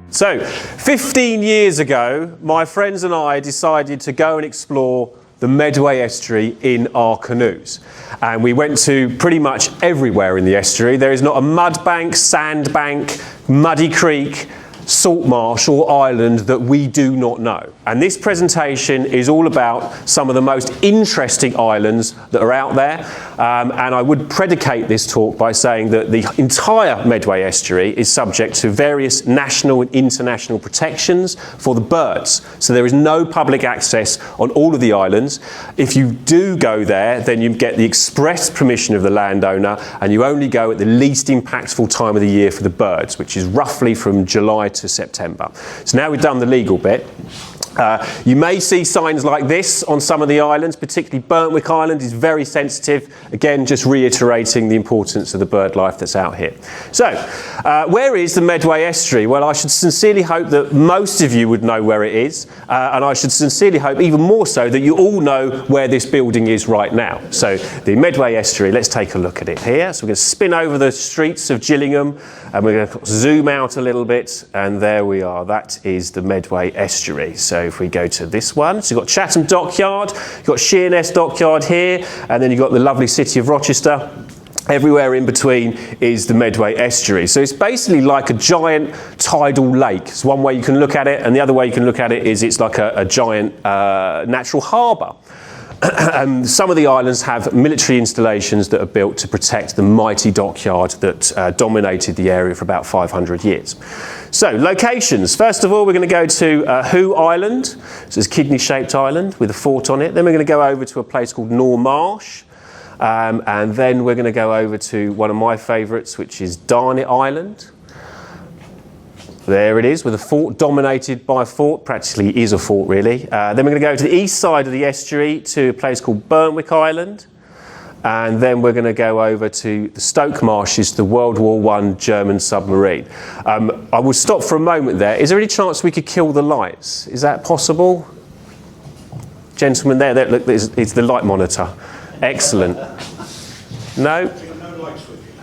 So, 15 years ago, my friends and I decided to go and explore the Medway Estuary in our canoes. And we went to pretty much everywhere in the estuary. There is not a mud bank, sand bank, muddy creek, salt marsh or island that we do not know. And this presentation is all about some of the most interesting islands that are out there. And I would predicate this talk by saying that the entire Medway Estuary is subject to various national and international protections for the birds. So there is no public access on all of the islands. If you do go there, then you get the express permission of the landowner, and you only go at the least impactful time of the year for the birds, which is roughly from July to September. So now we've done the legal bit. You may see signs like this on some of the islands, particularly Burntwick Island is very sensitive. Again, just reiterating the importance of the bird life that's out here. So, where is the Medway Estuary? Well, I should sincerely hope that most of you would know where it is, and I should sincerely hope even more so that you all know where this building is right now. So, the Medway Estuary, let's take a look at it here. So we're going to spin over the streets of Gillingham, and we're going to zoom out a little bit, and there we are. That is the Medway Estuary. So if we go to this one, so you've got Chatham Dockyard, you've got Sheerness Dockyard here, and then you've got the lovely city of Rochester. Everywhere in between is the Medway Estuary. So it's basically like a giant tidal lake. It's one way you can look at it, and the other way you can look at it is it's like a giant natural harbour. And some of the islands have military installations that are built to protect the mighty dockyard that dominated the area for about 500 years. So, locations. First of all, we're going to go to Hoo Island. So it's a kidney-shaped island with a fort on it. Then we're going to go over to a place called Nor Marsh. And then we're going to go over to one of my favourites, which is Darnet Island. There it is, with a fort dominated by a fort, practically is a fort really. Then we're going to go to the east side of the estuary to a place called Burntwick Island. And then we're going to go over to the Stoke Marshes, the World War I German submarine. I will stop for a moment there. Is there any chance we could kill the lights? Is that possible? Gentlemen there, look, it's the light monitor. Excellent. No? No lights with you.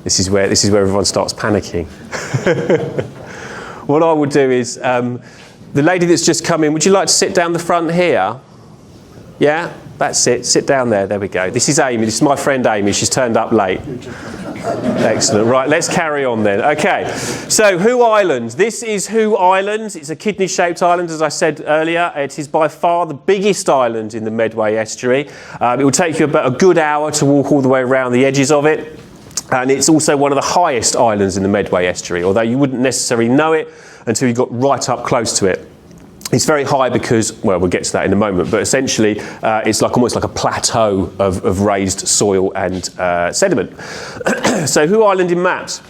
This is where everyone starts panicking. What I would do is, the lady that's just come in, would you like to sit down the front here? Yeah, that's it. Sit down there. There we go. This is Amy. This is my friend Amy. She's turned up late. Excellent. Right, let's carry on then. Okay, so Hoo Island. This is Hoo Island. It's a kidney-shaped island, as I said earlier. It is by far the biggest island in the Medway Estuary. It will take you about a good hour to walk all the way around the edges of it. And it's also one of the highest islands in the Medway Estuary, although you wouldn't necessarily know it until you got right up close to it. It's very high because, well, we'll get to that in a moment, but essentially it's almost like a plateau of raised soil and sediment. So Hoo Island in maps.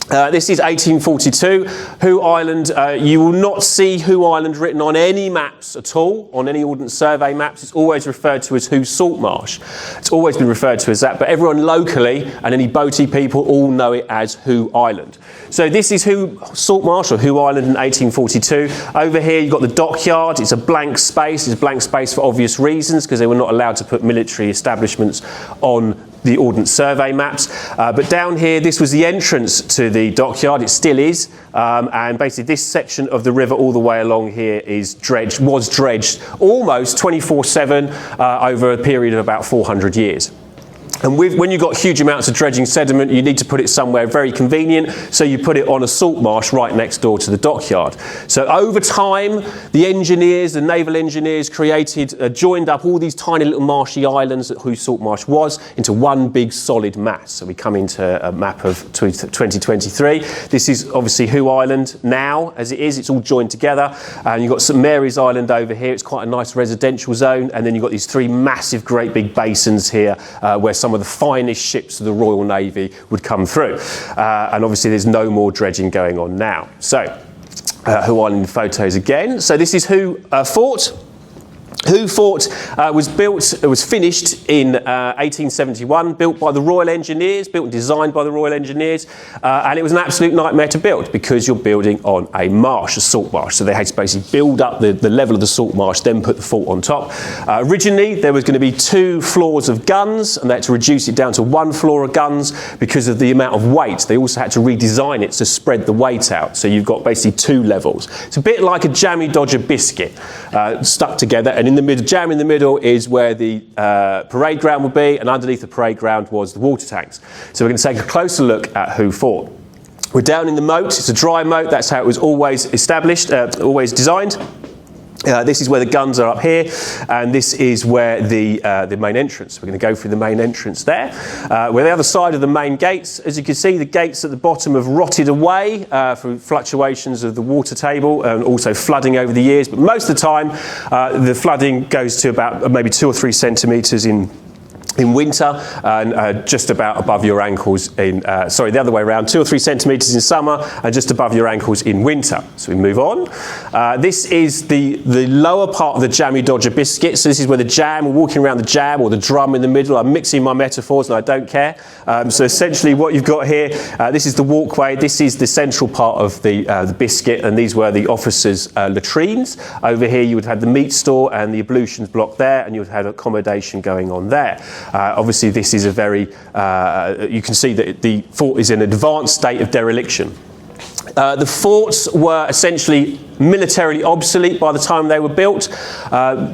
This is 1842. Hoo Island, you will not see Hoo Island written on any maps at all, on any Ordnance Survey maps. It's always referred to as Hoo Salt Marsh. It's always been referred to as that, but everyone locally and any boaty people all know it as Hoo Island. So this is Hoo Salt Marsh, or Hoo Island in 1842. Over here you've got the dockyard. It's a blank space. It's a blank space for obvious reasons, because they were not allowed to put military establishments on the Ordnance Survey maps. But down here, this was the entrance to the dockyard. It still is. And basically this section of the river all the way along here was dredged almost 24/7 over a period of about 400 years. And when you've got huge amounts of dredging sediment, you need to put it somewhere very convenient, so you put it on a salt marsh right next door to the dockyard. So over time, the naval engineers joined up all these tiny little marshy islands that Hoo Salt Marsh was into one big solid mass. So we come into a map of 2023. This is obviously Hoo Island now, as it is. It's all joined together. And you've got St Mary's Island over here. It's quite a nice residential zone. And then you've got these three massive, great big basins here where some of the finest ships of the Royal Navy would come through. And obviously there's no more dredging going on now. So, Hoo Island photos again. So this is Hoo Fort. Who Fort was finished in 1871, built by the Royal Engineers, built and designed by the Royal Engineers, and it was an absolute nightmare to build because you're building on a marsh, a salt marsh. So they had to basically build up the level of the salt marsh, then put the fort on top. Originally, there was going to be 2 floors of guns, and they had to reduce it down to 1 floor of guns because of the amount of weight. They also had to redesign it to spread the weight out. So you've got basically 2 levels. It's a bit like a jammy dodger biscuit stuck together, and in the middle, jam in the middle is where the parade ground would be, and underneath the parade ground was the water tanks. So we're going to take a closer look at Who Fort. We're down in the moat. It's a dry moat. That's how it was always established, always designed. This is where the guns are up here, and this is where the main entrance. We're going to go through the main entrance there. We're the other side of the main gates. As you can see, the gates at the bottom have rotted away from fluctuations of the water table and also flooding over the years. But most of the time, the flooding goes to about maybe 2 or 3 centimetres in winter, and just about above your ankles in, the other way around, 2 or 3 centimetres in summer and just above your ankles in winter. So we move on. This is the lower part of the jammy dodger biscuit. So this is where the jam, we're walking around the jam or the drum in the middle. I'm mixing my metaphors and I don't care. So essentially what you've got here, this is the walkway. This is the central part of the biscuit, and these were the officers' latrines. Over here you would have the meat store and the ablutions block there, and you would have accommodation going on there. Obviously, this is a very, you can see that the fort is in an advanced state of dereliction. The forts were essentially militarily obsolete by the time they were built.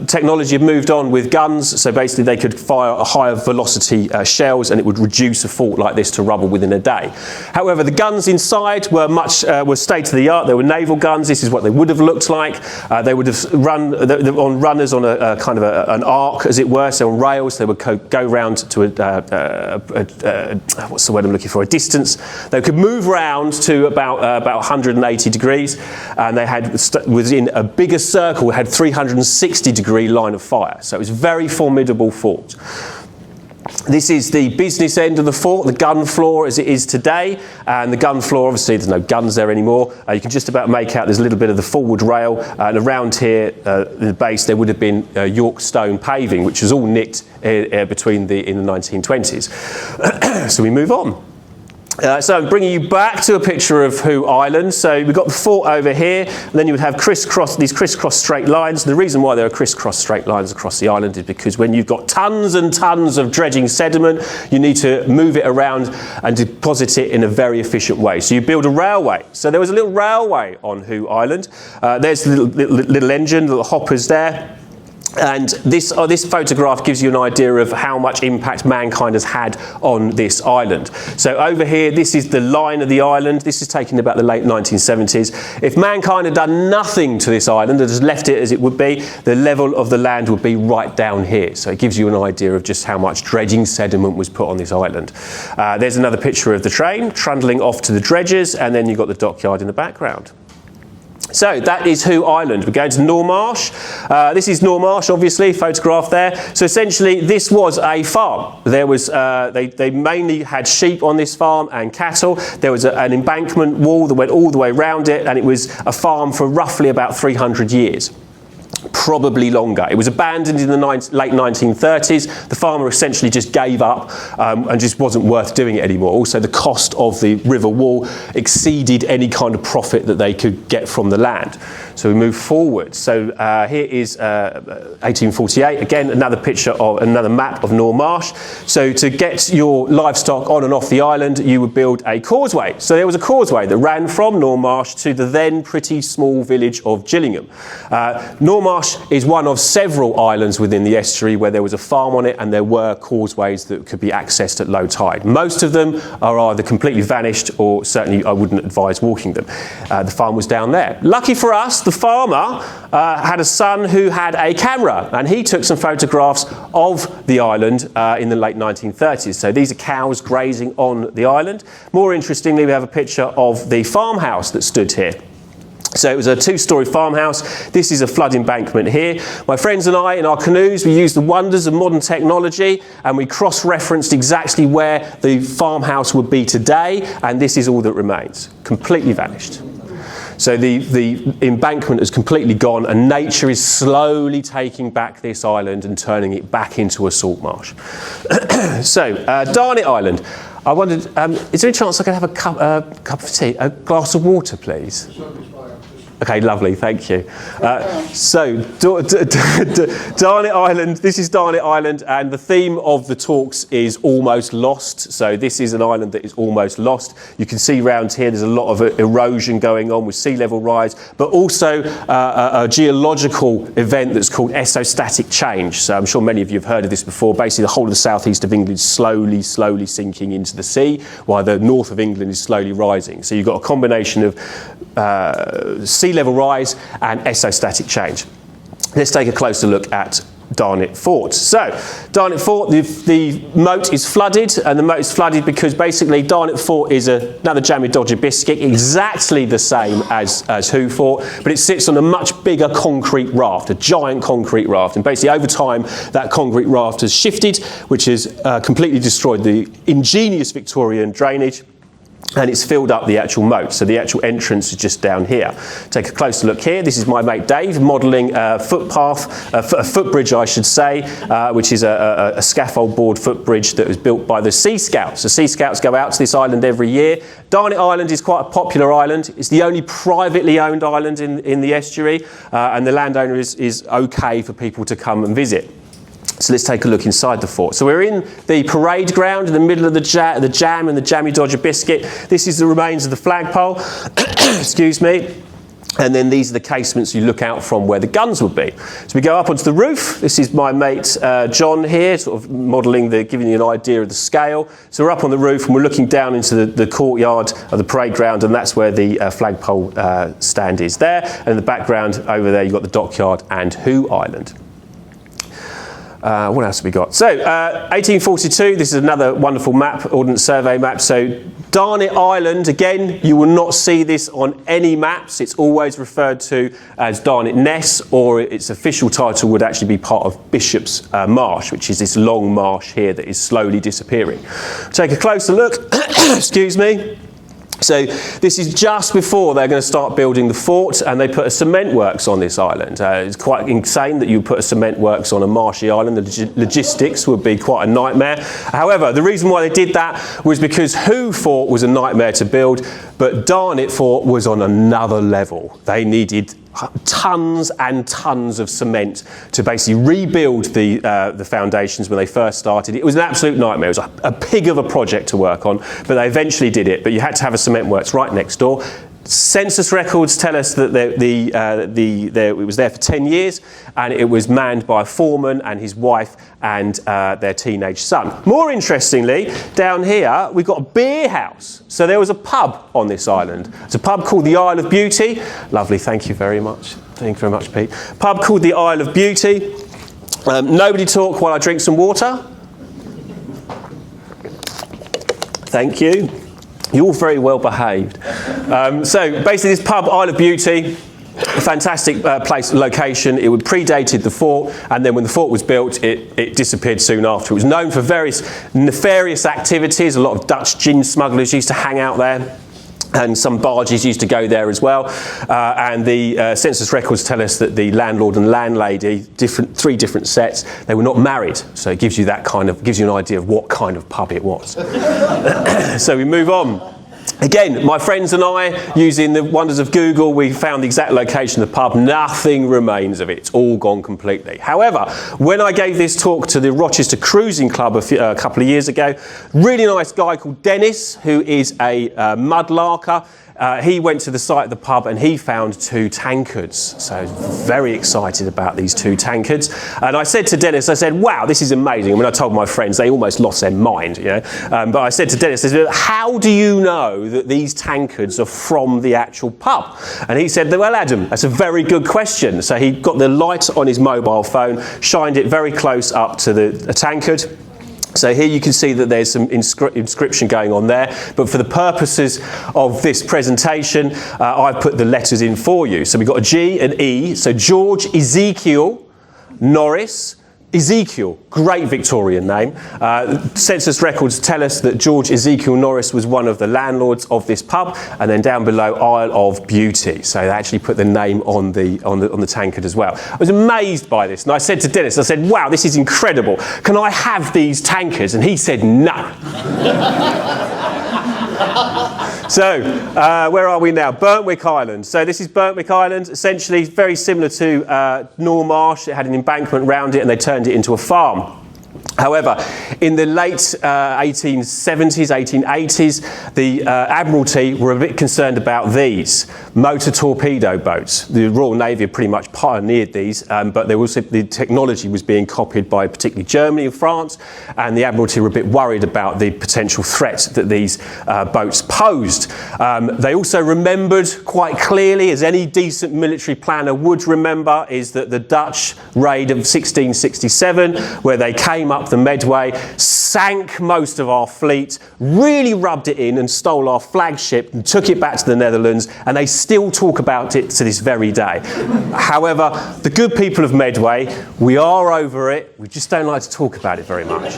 Technology had moved on with guns, so basically they could fire a higher velocity shells, and it would reduce a fort like this to rubble within a day. However, the guns inside were were state of the art. They were naval guns. This is what they would have looked like. They would have run on runners on a kind of an arc, as it were, so on rails. They would go round to what's the word I'm looking for? A distance. They could move round to about 180 degrees, and they had within a bigger circle had 360-degree line of fire. So it was a very formidable fort. This is the business end of the fort, the gun floor as it is today. And the gun floor, obviously there's no guns there anymore. You can just about make out there's a little bit of the forward rail. And around here, the base, there would have been York stone paving, which was all nicked in the 1920s. So we move on. So I'm bringing you back to a picture of Who Island. So we've got the fort over here, and then you would have these crisscross straight lines. The reason why there are crisscross straight lines across the island is because when you've got tons and tons of dredging sediment, you need to move it around and deposit it in a very efficient way. So you build a railway. So there was a little railway on Who Island. There's the little engine, little hoppers there. And this photograph gives you an idea of how much impact mankind has had on this island. So over here, this is the line of the island. This is taken about the late 1970s. If mankind had done nothing to this island and just left it as it would be, the level of the land would be right down here. So it gives you an idea of just how much dredging sediment was put on this island. There's another picture of the train trundling off to the dredgers, and then you've got the dockyard in the background. So that is Who Island. We're going to Nor Marsh. This is Nor Marsh, obviously, photograph there. So essentially, this was a farm. There was they mainly had sheep on this farm and cattle. There was an embankment wall that went all the way around it, and it was a farm for roughly about 300 years. Probably longer. It was abandoned in the late 1930s. The farmer essentially just gave up and just wasn't worth doing it anymore. Also, the cost of the river wall exceeded any kind of profit that they could get from the land. So we move forward. So here is 1848. Again, another picture of another map of Nor Marsh. So to get your livestock on and off the island, you would build a causeway. So there was a causeway that ran from Nor Marsh to the then pretty small village of Gillingham. Nor Marsh is one of several islands within the estuary where there was a farm on it and there were causeways that could be accessed at low tide. Most of them are either completely vanished or certainly I wouldn't advise walking them. The farm was down there. Lucky for us, the farmer had a son who had a camera and he took some photographs of the island in the late 1930s. So these are cows grazing on the island. More interestingly, we have a picture of the farmhouse that stood here. So it was a two-storey farmhouse. This is a flood embankment here. My friends and I, in our canoes, we used the wonders of modern technology and we cross-referenced exactly where the farmhouse would be today, and this is all that remains. Completely vanished. So the embankment has completely gone, and nature is slowly taking back this island and turning it back into a salt marsh. So, Darnet Island. I wondered, is there any chance I could have a cup of tea, a glass of water, please? Okay, lovely, thank you. So, Darnet Island, this is Darnet Island, and the theme of the talks is almost lost. So this is an island that is almost lost. You can see round here there's a lot of erosion going on with sea level rise, but also a geological event that's called isostatic change. So I'm sure many of you have heard of this before. Basically, the whole of the southeast of England is slowly sinking into the sea, while the north of England is slowly rising. So you've got a combination of sea level rise and isostatic change. Let's take a closer look at Darnet Fort. So, Darnet Fort, the moat is flooded, and the moat is flooded because basically Darnet Fort is another jammy dodger biscuit, exactly the same as Who Fort, but it sits on a much bigger concrete raft, a giant concrete raft, and basically over time that concrete raft has shifted, which has completely destroyed the ingenious Victorian drainage, and it's filled up the actual moat. So the actual entrance is just down here. Take a closer look here. This is my mate Dave modelling a footpath, a footbridge I should say, which is a scaffold board footbridge that was built by the Sea Scouts. The Sea Scouts go out to this island every year. Darnet Island is quite a popular island. It's the only privately owned island in the estuary, and the landowner is okay for people to come and visit. So let's take a look inside the fort. So we're in the parade ground in the middle of the jam and the jammy dodger biscuit. This is the remains of the flagpole, excuse me. And then these are the casements you look out from where the guns would be. So we go up onto the roof. This is my mate John here, sort of modelling, giving you an idea of the scale. So we're up on the roof and we're looking down into the courtyard of the parade ground, and that's where the flagpole stand is there. And in the background over there you've got the dockyard and Who Island. What else have we got? So, 1842, this is another wonderful map, Ordnance Survey map. So, Darnet Island, again, you will not see this on any maps. It's always referred to as Darnet Ness, or its official title would actually be part of Bishop's Marsh, which is this long marsh here that is slowly disappearing. Take a closer look, excuse me. So this is just before they're going to start building the fort, and they put a cement works on this island. It's quite insane that you put a cement works on a marshy island. The logistics would be quite a nightmare. However, the reason why they did that was because Who Fort was a nightmare to build, but Darnet Fort was on another level. They needed tons and tons of cement to basically rebuild the foundations when they first started. It was an absolute nightmare. It was a pig of a project to work on, but they eventually did it. But you had to have a cement works right next door. Census records tell us that it was there for 10 years, and it was manned by a foreman and his wife and their teenage son. More interestingly, down here we've got a beer house. So there was a pub on this island. It's a pub called the Isle of Beauty. Lovely, thank you very much. Thank you very much, Pete. Pub called the Isle of Beauty. Nobody talk while I drink some water. Thank you. You're all very well behaved. So basically this pub, Isle of Beauty, a fantastic location. It predated the fort, and then when the fort was built, it disappeared soon after. It was known for various nefarious activities. A lot of Dutch gin smugglers used to hang out there, and some barges used to go there as well. And the census records tell us that the landlord and landlady, three different sets, they were not married. So it gives you gives you an idea of what kind of pub it was. So we move on. Again, my friends and I, using the wonders of Google, we found the exact location of the pub. Nothing remains of it. It's all gone completely. However, when I gave this talk to the Rochester Cruising Club a couple of years ago, really nice guy called Dennis, who is a mudlarker. He went to the site of the pub and he found 2 tankards. So very excited about these 2 tankards. And I said to Dennis, I said, wow, this is amazing. And when I told my friends, they almost lost their mind, you know. But I said to Dennis, I said, how do you know that these tankards are from the actual pub? And he said, well, Adam, that's a very good question. So he got the light on his mobile phone, shined it very close up to the tankard. So here you can see that there's some inscription going on there, but for the purposes of this presentation, I've put the letters in for you. So we've got a G and E, so George Ezekiel Norris Ezekiel, great Victorian name. Census records tell us that George Ezekiel Norris was one of the landlords of this pub, and then down below, Isle of Beauty. So they actually put the name on the tankard as well. I was amazed by this, and I said to Dennis, I said, wow, this is incredible. Can I have these tankards? And he said, no. So, where are we now? Burntwick Island. So this is Burntwick Island, essentially very similar to Nor Marsh. It had an embankment round it and they turned it into a farm. However, in the late 1870s, 1880s, the Admiralty were a bit concerned about these motor torpedo boats. The Royal Navy had pretty much pioneered these, but the technology was being copied by particularly Germany and France, and the Admiralty were a bit worried about the potential threat that these boats posed. They also remembered quite clearly, as any decent military planner would remember, is that the Dutch raid of 1667, where they came up the Medway, sank most of our fleet, really rubbed it in and stole our flagship and took it back to the Netherlands, and they still talk about it to this very day. However, the good people of Medway, we are over it, we just don't like to talk about it very much.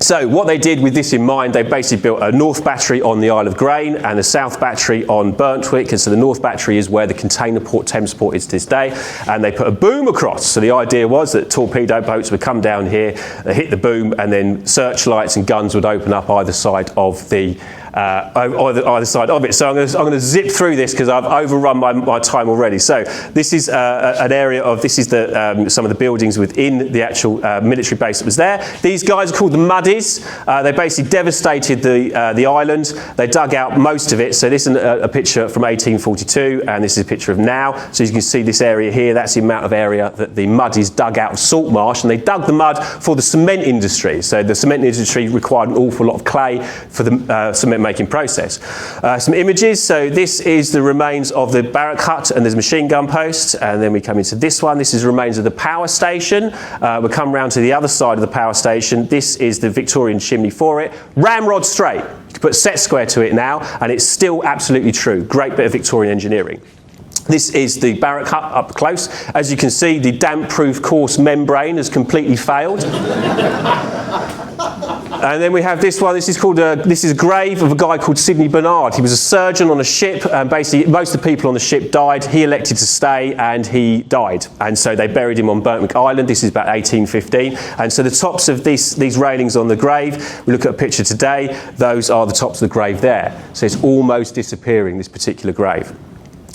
So what they did with this in mind, they basically built a North Battery on the Isle of Grain and a South Battery on Burntwick, and so the North Battery is where the container port, Thames port, is to this day, and they put a boom across. So the idea was that torpedo boats would come down here, they hit the boom, and then searchlights and guns would open up either side of the either side of it. So I'm going to zip through this because I've overrun my time already. So this is an area of, this is some of the buildings within the actual military base that was there. These guys are called the Muddies. They basically devastated the island. They dug out most of it. So this is a picture from 1842, and this is a picture of now. So you can see this area here, that's the amount of area that the Muddies dug out of salt marsh, and they dug the mud for the cement industry. So the cement industry required an awful lot of clay for the cement making process. Some images. So this is the remains of the barrack hut, and there's a machine gun post, and then we come into this one. This is remains of the power station. We'll come round to the other side of the power station. This is the Victorian chimney for it. Ramrod straight. You can put set square to it now, and it's still absolutely true. Great bit of Victorian engineering. This is the barrack hut up close. As you can see, the damp-proof coarse membrane has completely failed. And then we have this one. This is a grave of a guy called Sidney Bernard. He was a surgeon on a ship, and basically most of the people on the ship died. He elected to stay, and he died. And so they buried him on Burntwick Island. This is about 1815. And so the tops of these railings on the grave, we look at a picture today, those are the tops of the grave there. So it's almost disappearing, this particular grave.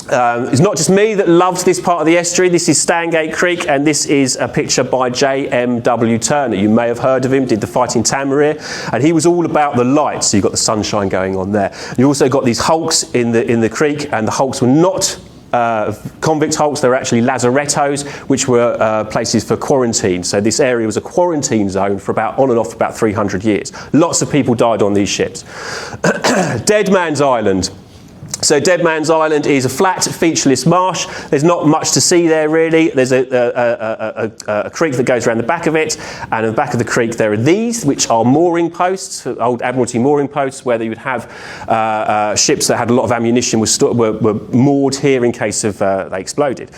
It's not just me that loves this part of the estuary. This is Stangate Creek, and this is a picture by J.M.W. Turner. You may have heard of him, did the Fighting Tamarier, and he was all about the lights. So you've got the sunshine going on there. You also got these hulks in the creek, and the hulks were not convict hulks. They were actually lazarettos, which were places for quarantine. So this area was a quarantine zone for on and off about 300 years. Lots of people died on these ships. Dead Man's Island. So Dead Man's Island is a flat, featureless marsh. There's not much to see there, really. There's a creek that goes around the back of it, and at the back of the creek there are these, which are mooring posts, old Admiralty mooring posts, where you would have ships that had a lot of ammunition were moored here in case of they exploded.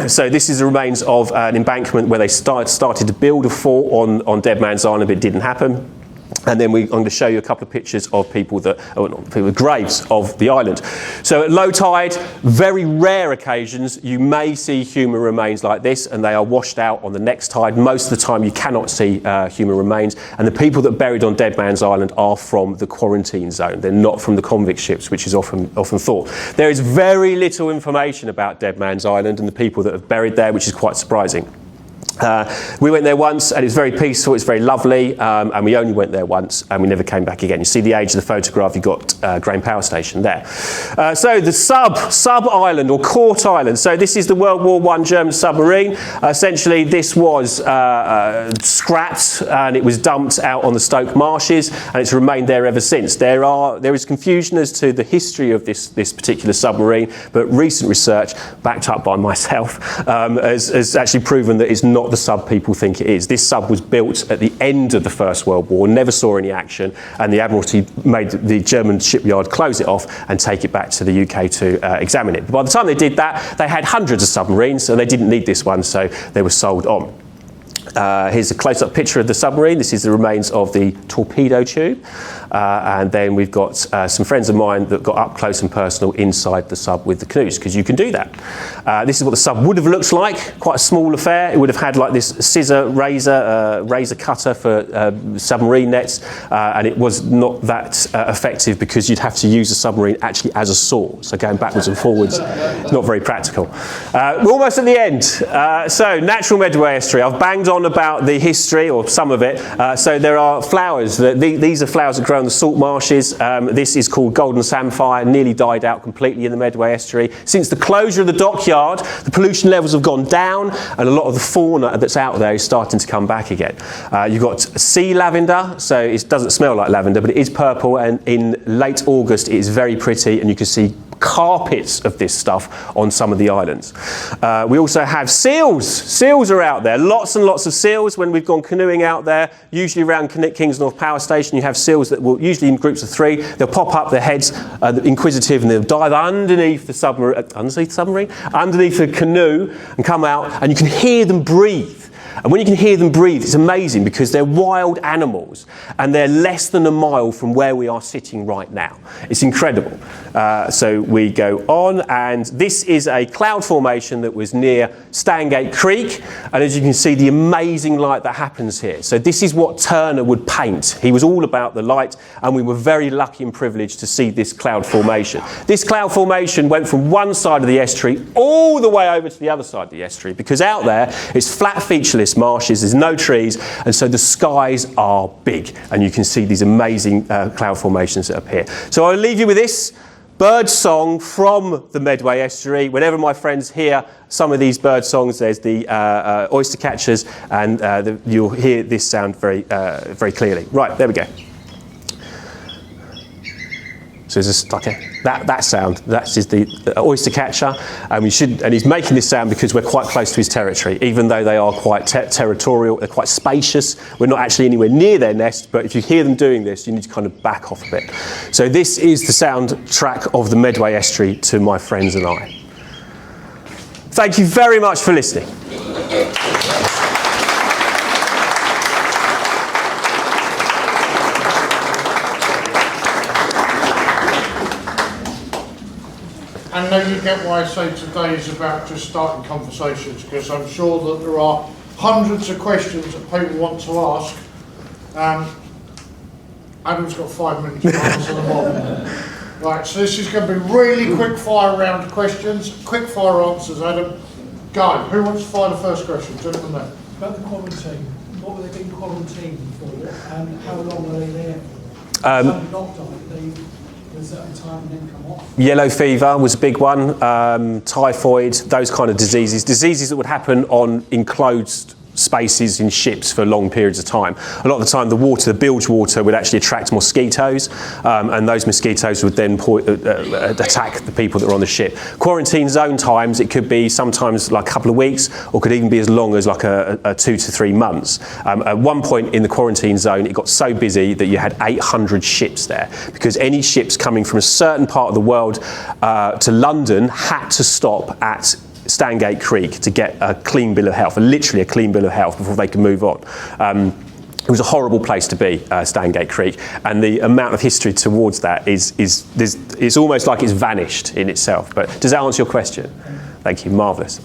So this is the remains of an embankment where they started to build a fort on Dead Man's Island, but it didn't happen. And then I'm going to show you a couple of pictures of people with graves of the island. So at low tide, very rare occasions, you may see human remains like this, and they are washed out on the next tide. Most of the time you cannot see human remains, and the people that are buried on Dead Man's Island are from the quarantine zone. They're not from the convict ships, which is often thought. There is very little information about Dead Man's Island and the people that are buried there, which is quite surprising. We went there once, and it's very peaceful, it's very lovely, and we only went there once, and we never came back again. You see the age of the photograph, you've got Grain Power Station there. So the sub-island, or Court Island. So this is the World War I German submarine. Essentially, this was scrapped, and it was dumped out on the Stoke Marshes, and it's remained there ever since. There is confusion as to the history of this particular submarine, but recent research, backed up by myself, has actually proven that it's not the sub people think it is. This sub was built at the end of the First World War, never saw any action, and the Admiralty made the German shipyard close it off and take it back to the UK to examine it. But by the time they did that, they had hundreds of submarines, and they didn't need this one, so they were sold on. Here's a close-up picture of the submarine. This is the remains of the torpedo tube. And then we've got some friends of mine that got up close and personal inside the sub with the canoes, because you can do that. This is what the sub would have looked like. Quite a small affair. It would have had like this scissor razor cutter for submarine nets, and it was not that effective because you'd have to use the submarine actually as a saw. So going backwards and forwards, not very practical. We're almost at the end. So natural Medway Estuary. I've banged on about the history, or some of it. So there are flowers. These are flowers that grow in the salt marshes. This is called golden samphire, nearly died out completely in the Medway Estuary. Since the closure of the dockyard, the pollution levels have gone down, and a lot of the fauna that's out there is starting to come back again. You've got sea lavender, so it doesn't smell like lavender, but it is purple, and in late August it is very pretty, and you can see carpets of this stuff on some of the islands. We also have seals. Seals are out there. Lots and lots of seals when we've gone canoeing out there. Usually around Kings North Power Station you have seals that will, usually in groups of 3, they'll pop up their heads, inquisitive, and they'll dive underneath the submarine, underneath the canoe and come out, and you can hear them breathe. And when you can hear them breathe, it's amazing because they're wild animals and they're less than a mile from where we are sitting right now. It's incredible. So we go on, and this is a cloud formation that was near Stangate Creek, and as you can see, the amazing light that happens here. So this is what Turner would paint. He was all about the light, and we were very lucky and privileged to see this cloud formation. This cloud formation went from one side of the estuary all the way over to the other side of the estuary, because out there it's flat, featureless marshes, there's no trees, and so the skies are big, and you can see these amazing cloud formations that appear. So I'll leave you with this bird song from the Medway Estuary. Whenever my friends hear some of these bird songs, there's the oyster catchers, and you'll hear this sound very clearly. Right, there we go. So it's just like that sound. That is the oyster catcher, and he's making this sound because we're quite close to his territory. Even though they are quite territorial, they're quite spacious. We're not actually anywhere near their nest, but if you hear them doing this, you need to kind of back off a bit. So this is the soundtrack of the Medway Estuary to my friends and I. Thank you very much for listening. And now you get why I say today is about just starting conversations, because I'm sure that there are hundreds of questions that people want to ask. Adam's got 5 minutes to answer them all. Right, so this is going to be really quick fire round questions, quick fire answers. Adam, go. Who wants to fire the first question? Gentlemen there. About the quarantine, what were they being quarantined for, and how long were they there for? Some not died, was at a time and then come off. Yellow fever was a big one, typhoid, those kind of diseases that would happen on enclosed spaces in ships for long periods of time. A lot of the time the bilge water would actually attract mosquitoes, and those mosquitoes would then attack the people that were on the ship. Quarantine zone times, it could be sometimes like a couple of weeks, or could even be as long as like a 2 to 3 months. At one point in the quarantine zone, it got so busy that you had 800 ships there, because any ships coming from a certain part of the world to London had to stop at Stangate Creek to get a clean bill of health, literally a clean bill of health, before they could move on. It was a horrible place to be, Stangate Creek, and the amount of history towards that it's almost like it's vanished in itself. But does that answer your question? Thank you, marvellous.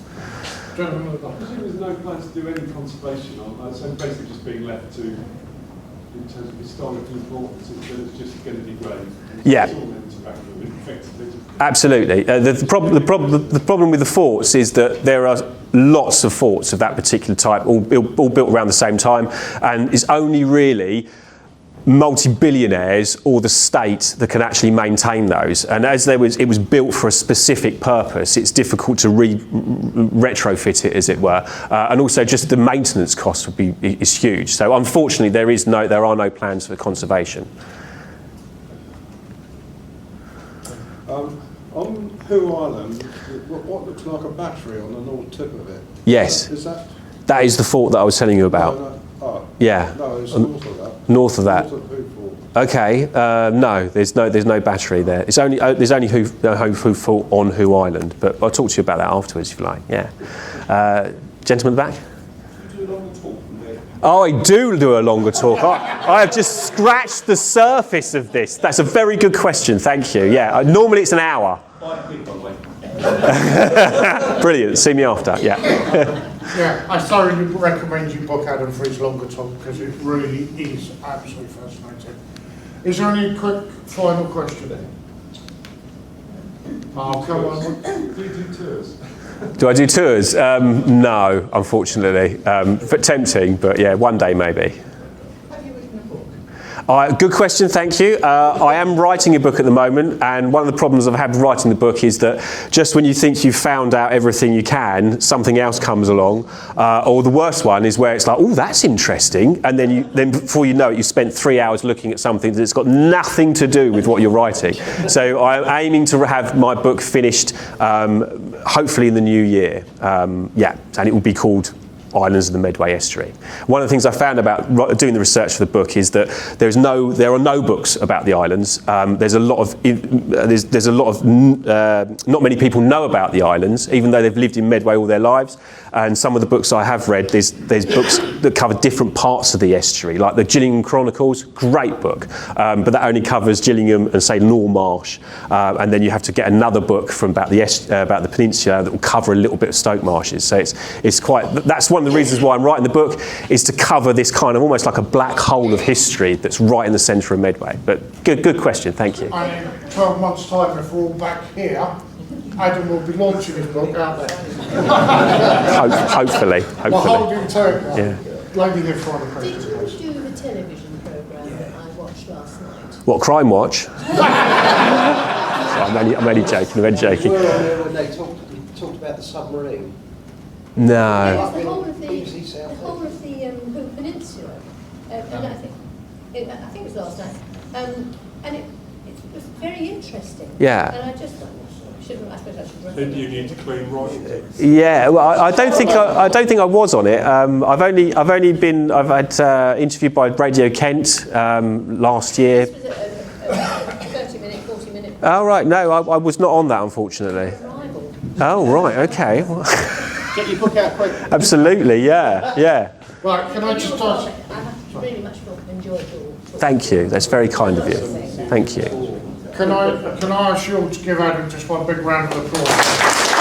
Gentlemen at the back. There's no plans to do any conservation on that, so basically just being left to, in terms of historical importance, it's just going to degrade. Yeah. It's all meant to back them effectively. Absolutely. The problem with the forts is that there are lots of forts of that particular type, all built around the same time, and it's only really multi-billionaires or the state that can actually maintain those. And as it was built for a specific purpose, it's difficult to retrofit it, as it were. And also just the maintenance cost is huge. So unfortunately, there are no plans for conservation. On Who Island, what looks like a battery on the north tip of it? Yes. Is that? That is the fort that I was telling you about. Oh. Yeah. No, it's north of that. North of that. North of Who Fort. Okay. No, there's no battery there. There's only Who Fort on Who Island. But I'll talk to you about that afterwards if you like. Yeah. Gentleman at the back. Could you do a long talk from Oh, I do a longer talk. I have just scratched the surface of this. That's a very good question, thank you. Yeah, normally it's an hour. Brilliant, see me after, yeah. Yeah, I thoroughly recommend you book Adam for his longer talk because it really is absolutely fascinating. Is there any quick final question? Oh, come on. Do you do tours? Do I do tours? No, unfortunately. But tempting, but yeah, one day maybe. Have you written a book? Good question, thank you. I am writing a book at the moment, and one of the problems I've had writing the book is that just when you think you've found out everything you can, something else comes along. Or the worst one is where it's like, oh, that's interesting, and then before you know it, you spent 3 hours looking at something that's got nothing to do with what you're writing. So I'm aiming to have my book finished, hopefully in the new year. Yeah, and it will be called Islands of the Medway Estuary. One of the things I found about doing the research for the book is that there are no books about the islands. There's a lot of not many people know about the islands, even though they've lived in Medway all their lives. And some of the books I have read, there's books that cover different parts of the estuary, like the Gillingham Chronicles, great book, but that only covers Gillingham and say Nor Marsh, and then you have to get another book from about the peninsula that will cover a little bit of Stoke Marshes. So it's quite. That's one of the reasons why I'm writing the book, is to cover this kind of almost like a black hole of history that's right in the centre of Medway. But good question, thank you. And in 12 months' time, if we're all back here, Adam will be launching his book out there. Hopefully. Well, holding to it. Yeah. Lady here for the question. Did you do the television programme that I watched last night? What, Crime Watch? I'm only joking. Were on there when they talked about the submarine. No. The whole of the Hook Peninsula, and I think it was last night, and it was very interesting. Yeah. And I just thought, I suppose I should Then recommend you need to clean writing. Yeah, well, I don't think I was on it. I've had interviewed by Radio Kent last year. this was a 30-minute, 40-minute Oh right, no, I was not on that, unfortunately. arrival. Oh right, okay. Get your book out quick. Absolutely, yeah. Right, can I just ask? I have really much enjoyed it all. Thank you. That's very kind of you. Thank you. Can I ask you all to give Adam just one big round of applause?